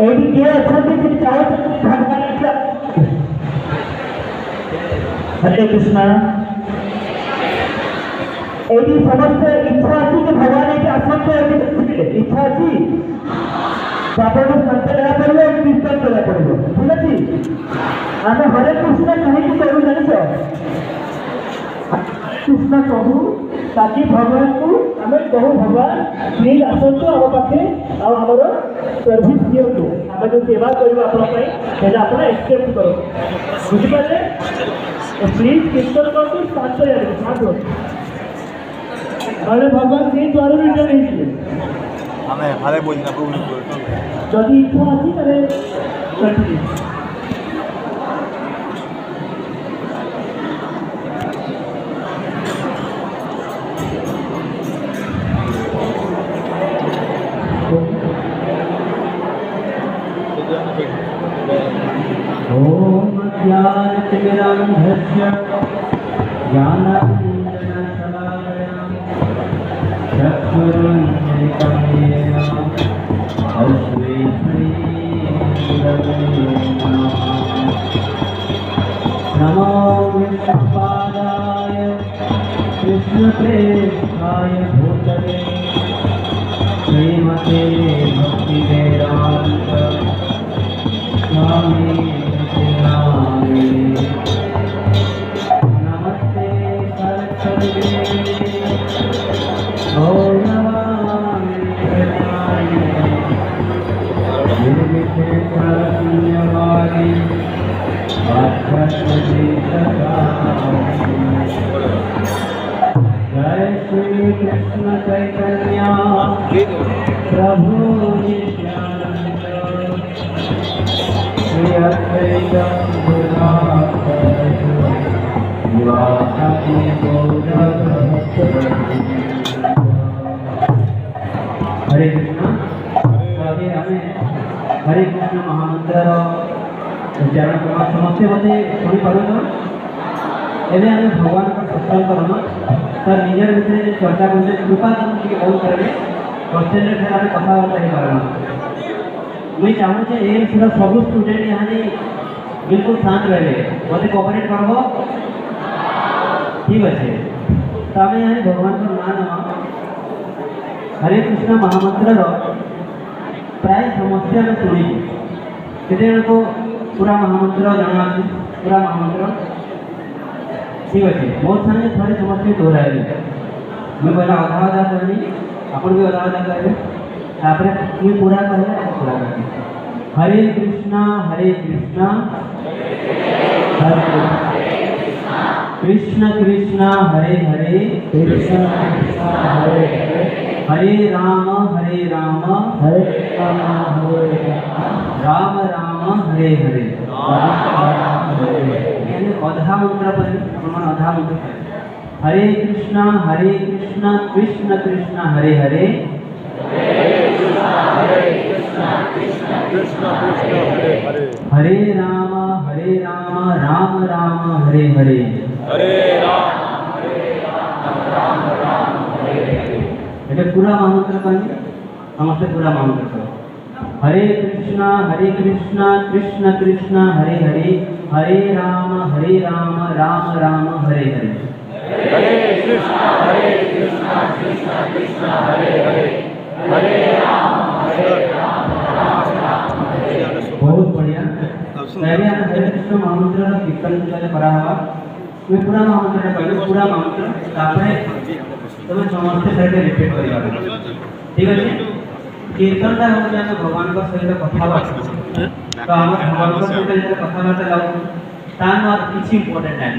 AD के अछंती की चाहे भगवान का हरे कृष्णा एडी समस्त इच्छा अच्छी कि भगवान एक असंख्य इच्छा अच्छी तो आपण संतला पड़ो कीर्तन करा पड़ो ठीक अछि आमे हरे कृष्ण कहीं करू जानिछो कृष्ण कहू ताकि भगवान को आमे कहू भगवान प्लीज आसंतो हम पाखे आ हमर सर्विस दियंतु आमे जो सेवा करबो आपण पई सेटा आपण एक्सेप्ट करो बुझि पाले प्लीज कीर्तन करतु शांत यार शांत अरे भगवान के द्वारा रिटर्न नहीं हमें हरे बोलना प्रभु जदि इच्छा अछि तरे कंटिन्यू ओम ज्ञानतिमिरान्धस्य ज्ञानाञ्जनशलाकया चक्षुरुन्मिलितं येन तस्मै श्रीगुरवे नमः। नमो विष्णुपादाय कृष्णप्रेष्ठाय भूतले श्रीमते भक्तिवेदान्त स्वामी नमस्ते सरस्वती ओम नमामि निर्विशेषशून्यवादी आध्यात्मिक जय श्री कृष्ण चैतन्य प्रभु नित्यानंद श्री अद्वैत हरे कृष्ण अभी हमें हरे कृष्ण महामंत्र उच्चारण करना समस्ते मते शुणी पार एवं आम भगवान का सत्संग करना तर निजर भितर चर्चा कर कृपा के बहुत करेंगे कन्सेंट्रेट आम कथबार्ता हो पार्मा मुझे चाहूँ एम्स सब स्टूडेंट यहाँ बिल्कुल शांत रहे मत कोऑपरेट करब ठीक अच्छे तो आम यहाँ भगवान का नाम नवा हरे कृष्ण महामंत्र प्राय समस्या में शुणी केते को पूरा महामंत्र जाना पूरा महामंत्र ठीक अच्छे बहुत सारे थोड़े समस्या दोहराए मुझे पहला अधा अधा करनी अपन भी अधा अधा करेंगे तापर ये पूरा कहले पूरा करके हरे कृष्णा कृष्ण कृष्ण हरे हरे कृष्ण कृष्ण हरे हरे हरे राम राम राम हरे हरे यानी अधा मंत्र पर अधा मंत्र हरे कृष्ण कृष्ण कृष्ण हरे हरे हरे राम राम राम हरे हरे એટલે પૂરા महामंत्र कहेंगे समस्त पूरा महामंत्र करो हरे कृष्ण कृष्ण कृष्ण हरे हरे हरे राम राम राम हरे हरे हरे कृष्ण कृष्ण कृष्ण हरे हरे हरे राम बहुत बढ़िया पहले हम हरे कृष्ण महामंत्र का कीर्तन पहले करा हुआ मैं पूरा महामंत्र कहले पूरा महामंत्र तापरे तुम समस्त करके रिपीट करिया ठीक है कीर्तन ता हम जाने भगवान का सहित कथा बात तो हम भगवान का सहित कथा बात लाओ तान और किछि इंपोर्टेंट है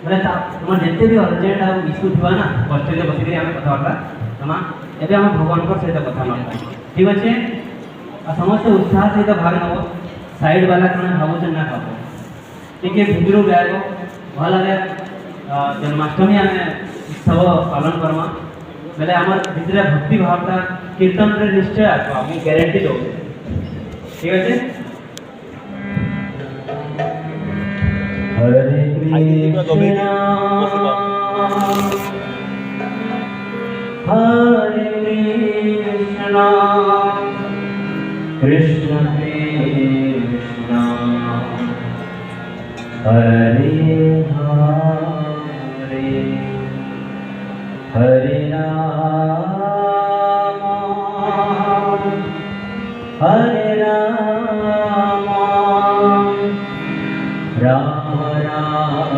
मतलब तुम जते भी अर्जेंट आ इशू थिबा ना हॉस्टल में बसी हम कथा बात तमा एबे हम भगवान का सहित कथा बात ठीक अच्छे समस्त उत्साह सहित भाग नब साइड वाला कौन भावुन ना भाव टे भितर गायब भल लगे जन्माष्टमी आम उत्सव पालन करमा बेले आम भितर भक्ति भावटा कीर्तन निश्चय आसो आम ग्यारंटी दो ठीक है हरे कृष्ण कृष्ण कृष्ण हरे हरे हरे राम हरे राम राम राम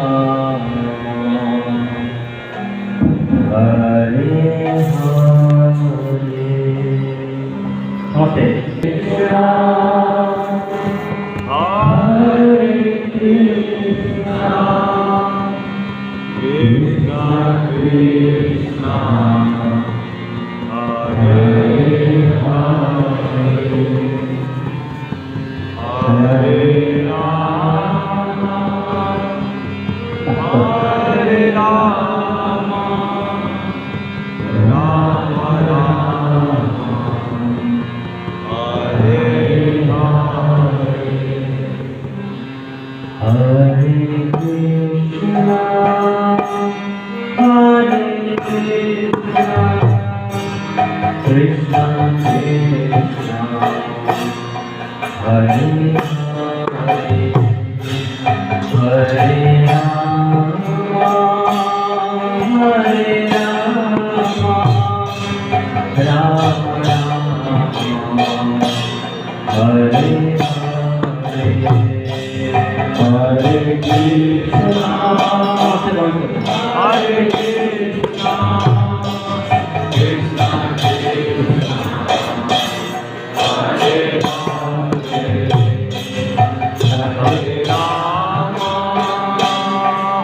हरे हरे। नमस्ते। हरे कृष्णा कृष्णा कृष्णा हरे हरे हरे राम हरे राम राम राम हरे हरे कृष्णा कृष्णा कृष्णा हरे हरे हरे राम राम राम हरे हरे हरे कृष्णा हरे कृष्णा कृष्णा कृष्णा हरे हरे राम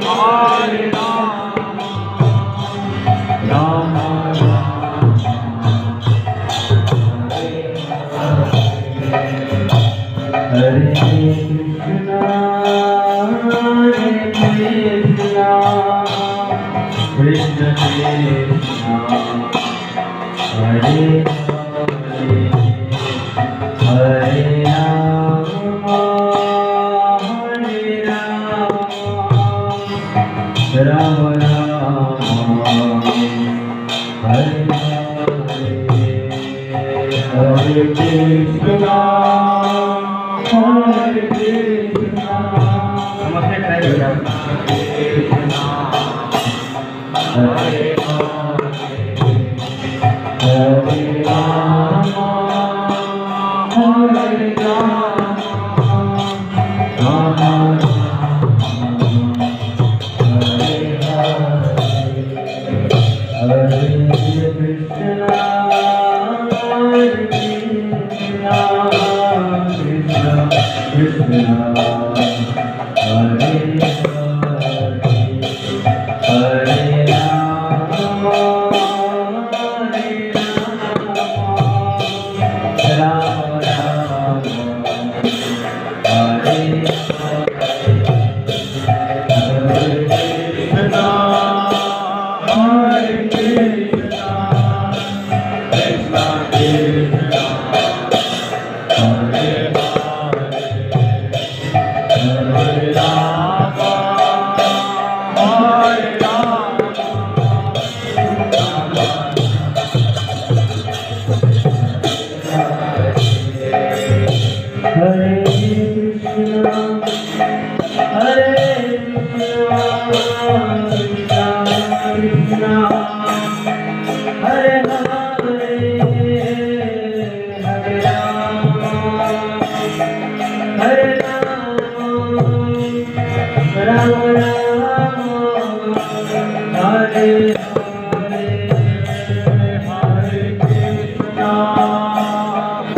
हरे राम राम हरे कृष्णा कृष्ण कृष्णा हरे हरे हरे राम राम राम हरे हरे हरे कृष्णा हरे कृष्णा। नमस्ते कृष्णा हरे हरे राम हरे राम राम हरे हरे कृष्णा कृष्णा कृष्णा हरे हरे राम राम राम हरे कृष्णा हरे कृष्णा कृष्णा कृष्णा हरे हरे राम हरे राम हरे कृष्णा हरे कृष्णा कृष्णा कृष्णा हरे हरे हरे राम राम राम हरे हरे। हरे कृष्णा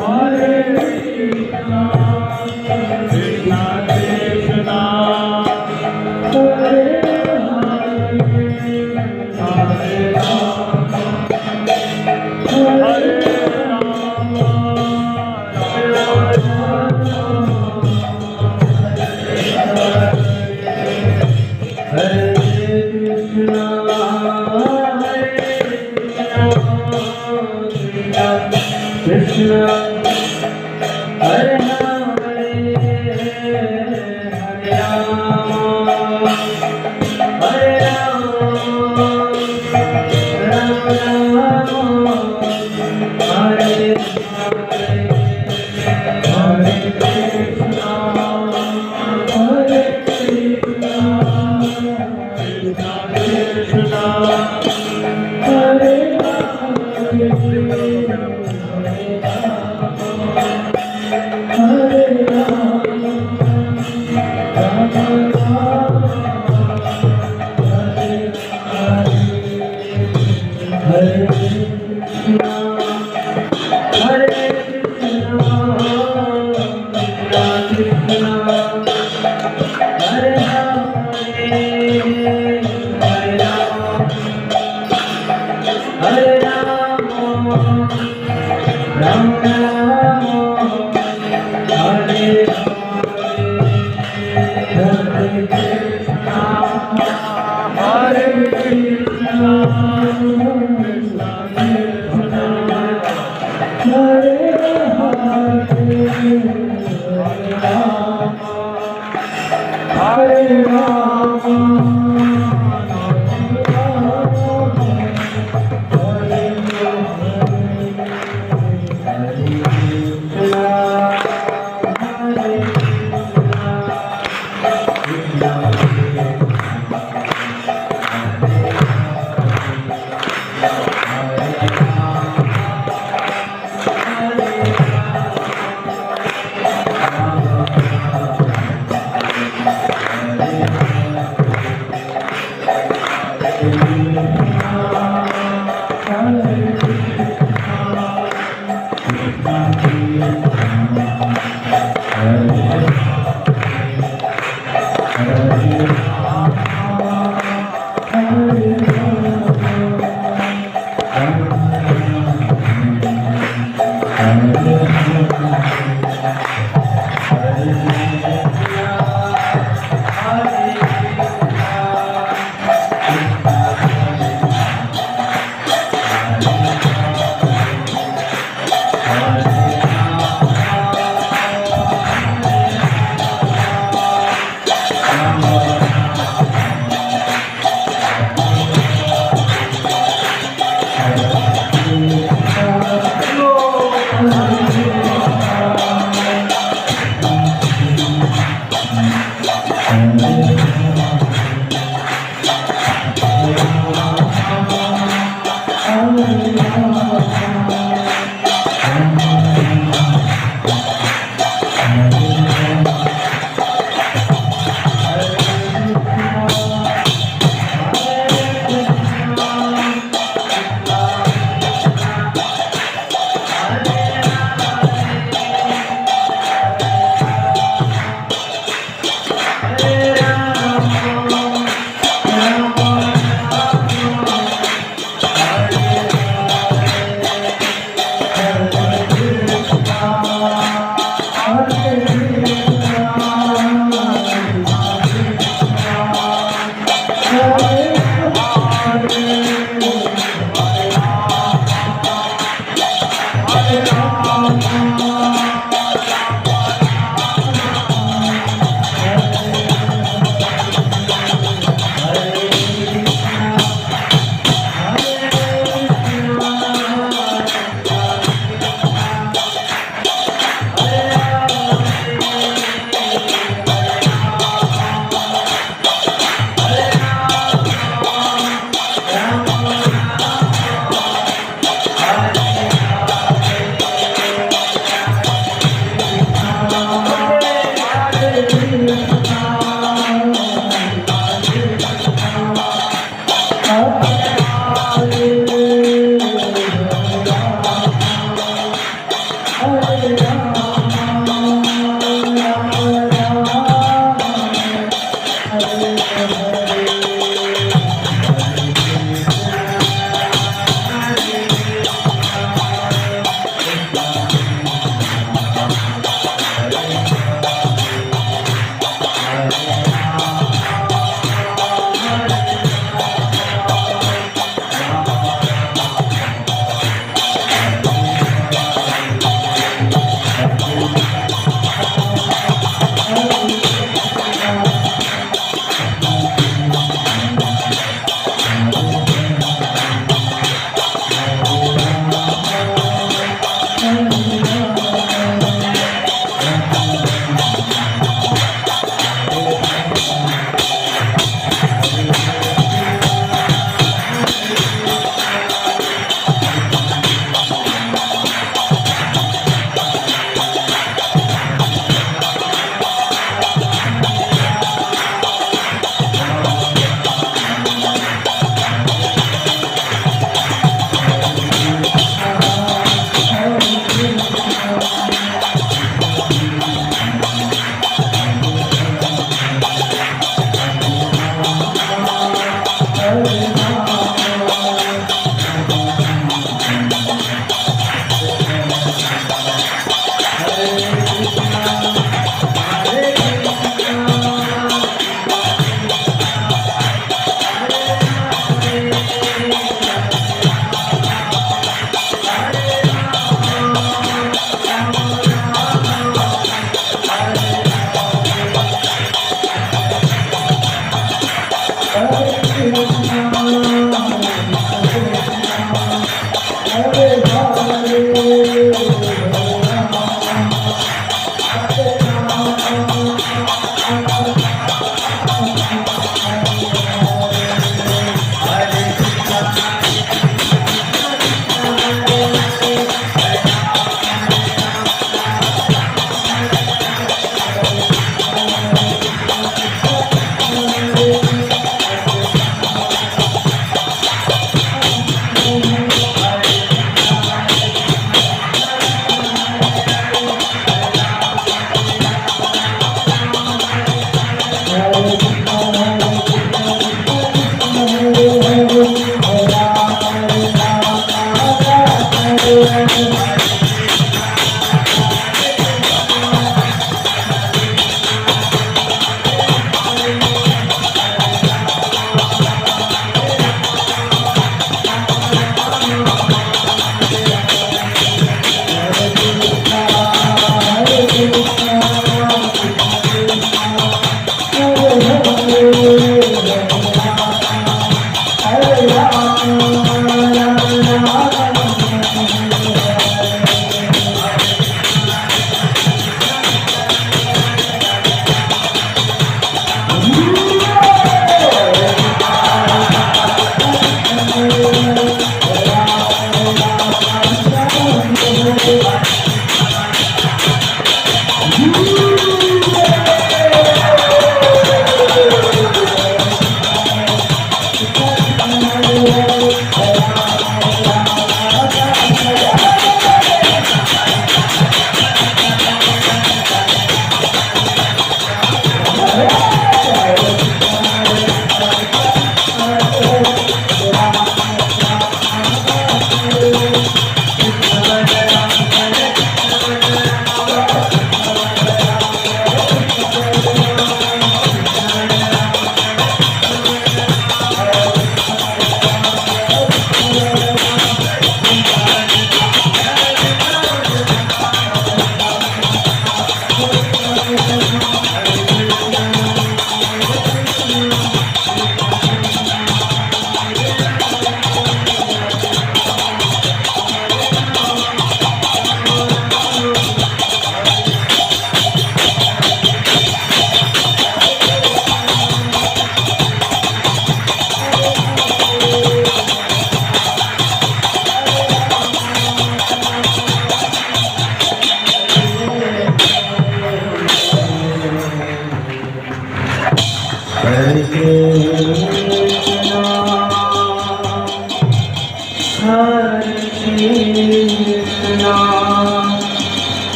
हरे कृष्णा कृष्णा कृष्णा हरे हरे राम हरे राम हरे Krishna Krishna Hare Hare Hare Ram Ram Ram Hare Hare Hare Krishna, Hare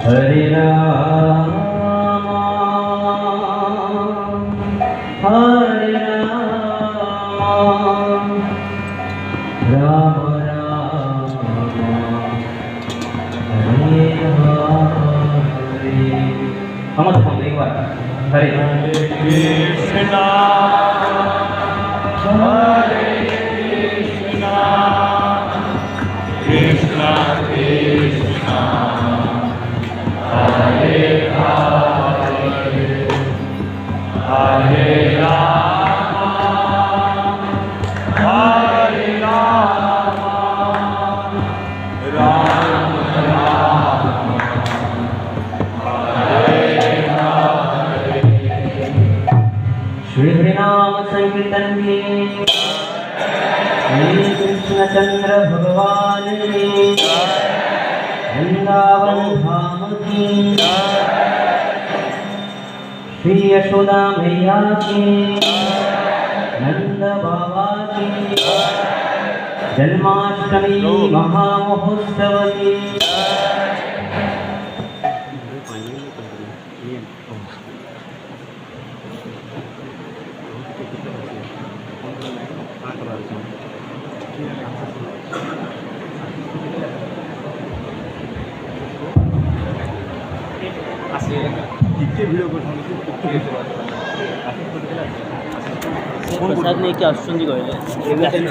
Hare Rama, Hare Rama, Rama Rama, Hare Hare. Vamos a poner igual. Hare Krishna, Hare Krishna, Krishna Krishna, Hare Hare, Hare Rama, Hare Rama, Rama Rama, Hare Hare. Shri हरिनाम संकीर्तन की श्री कृष्ण चंद्र भगवान की वृंदावन धाम की श्री यशोदा मैया की नंद बाबा की जन्माष्टमी महामहोत्सव की प्रसाद नहीं क्या कहले